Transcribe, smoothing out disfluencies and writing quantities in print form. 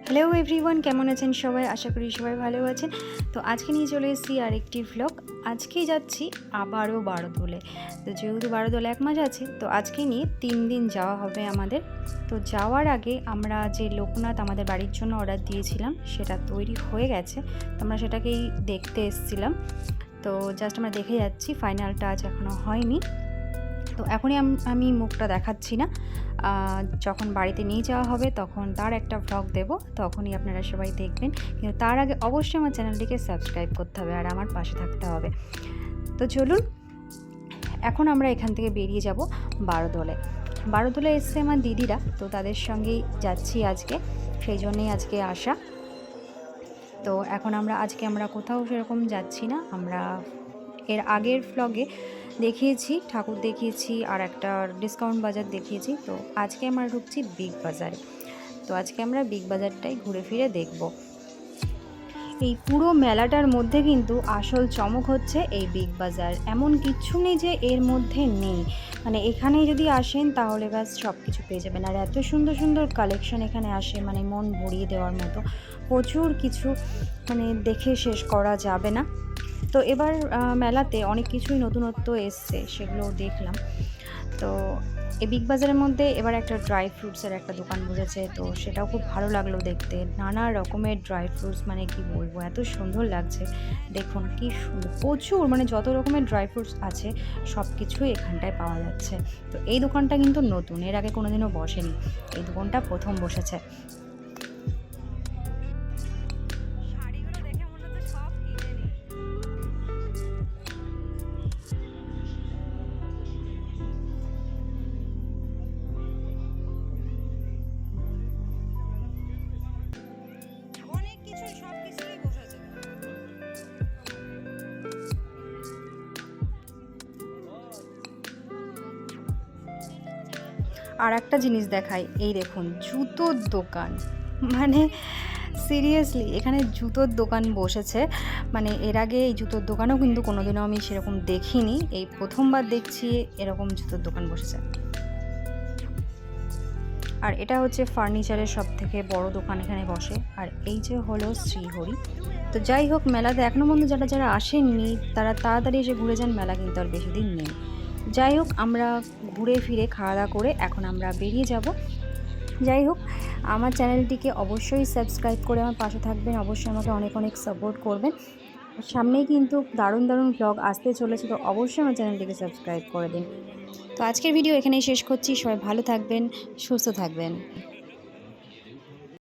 Hello everyone, কেমন আছেন সবাই? আশা করি সবাই ভালো আছেন। তো আজকে নিয়ে চলে এসেছি আরেকটি ভ্লগ। আজকেই যাচ্ছি আবারও বারোদোলে। তো যেহেতু বারোদোলে 1 মাস আছে, তো আজকে নিয়ে 3 দিন যাওয়া হবে আমাদের। তো যাওয়ার আগে আমরা যে লোকনাথ আমাদের বাড়ির জন্য অর্ডার দিয়েছিলাম সেটা তৈরি হয়ে গেছে। তো আমরা সেটাকেই দেখতে এসেছিলাম। তো জাস্ট আমরা দেখে যাচ্ছি, ফাইনাল টাচ এখনও হয়নি। তো এখনই আমি মুখটা দেখাচ্ছি না, যখন বাড়িতে নিয়ে যাওয়া হবে তখন তার একটা ভ্লগ দেব, তখনই আপনারা সবাই দেখবেন। কিন্তু তার আগে অবশ্যই আমার চ্যানেলটিকে সাবস্ক্রাইব করতে হবে আর আমার পাশে থাকতে হবে। তো চলুন, এখন আমরা এখান থেকে বেরিয়ে যাব বারোদোলে। বারোদোলে এসছে আমার দিদিরা, তো তাদের সঙ্গেই যাচ্ছি আজকে, সেই জন্যেই আজকে আসা। তো এখন আমরা কোথাও সেরকম যাচ্ছি না। আমরা এর আগের ভ্লগে দেখিয়েছি ঠাকুর দেখিয়েছি আর একটা ডিসকাউন্ট বাজার দেখিয়েছি। তো আজকে আমরা ঢুকছি বিগ বাজারে। তো আজকে আমরা বিগ বাজারটাই ঘুরে ফিরে দেখব। এই পুরো মেলাটার মধ্যে কিন্তু আসল চমক হচ্ছে এই বিগ বাজার। এমন কিচ্ছু নেই যে এর মধ্যে নেই, মানে এখানে যদি আসেন তাহলে ব্যাস সব কিছু পেয়ে যাবেন। আর এত সুন্দর সুন্দর কালেকশন এখানে আসে, মানে মন ভরিয়ে দেওয়ার মতো প্রচুর কিছু, মানে দেখে শেষ করা যাবে না। তো এবার মেলাতে অনেক কিছুই নতুনত্ব এসছে, সেগুলো দেখলাম। তো এই বিগ বাজারের মধ্যে এবার একটা ড্রাই ফ্রুটসের একটা দোকান বসেছে, তো সেটাও খুব ভালো লাগলো দেখতে। নানা রকমের ড্রাই ফ্রুটস, মানে কি বলবো, এত সুন্দর লাগছে। দেখুন কি সুন্দর, প্রচুর, মানে যত রকমের ড্রাই ফ্রুটস আছে সব কিছুই এখানটায় পাওয়া যাচ্ছে। তো এই দোকানটা কিন্তু নতুন, এর আগে কোনোদিনও বসেনি, এই দোকানটা প্রথম বসেছে। আর একটা জিনিস দেখাই, এই দেখুন জুতোর দোকান, মানে সিরিয়াসলি এখানে জুতোর দোকান বসেছে। মানে এর আগে এই জুতোর দোকানও কিন্তু কোনোদিনও আমি সেরকম দেখিনি, এই প্রথমবার দেখছি এরকম জুতোর দোকান বসেছে। আর এটা হচ্ছে ফার্নিচারের সব থেকে বড় দোকান এখানে বসে। আর এই যে হলো শ্রীহরি। তো যাই হোক, মেলাতে এখনও পর্যন্ত যারা যারা আসেননি তারা তাড়াতাড়ি এসে ঘুরে যান, মেলা কিন্তু আর বেশি দিন নেই। যাই হোক, আমরা ঘুরে ফিরে খাওয়া দাওয়া করে এখন আমরা বেরিয়ে যাব। যাই হোক, আমার চ্যানেলটিকে অবশ্যই সাবস্ক্রাইব করে আমার পাশে থাকবেন, অবশ্যই আমাকে অনেক অনেক সাপোর্ট করবেন। সামনেই কিন্তু দারুণ দারুণ ব্লগ আসতে চলেছে, তো অবশ্যই আমার চ্যানেলটিকে সাবস্ক্রাইব করে দিন। তো আজকের ভিডিও এখানেই শেষ করছি। সবাই ভালো থাকবেন, সুস্থ থাকবেন।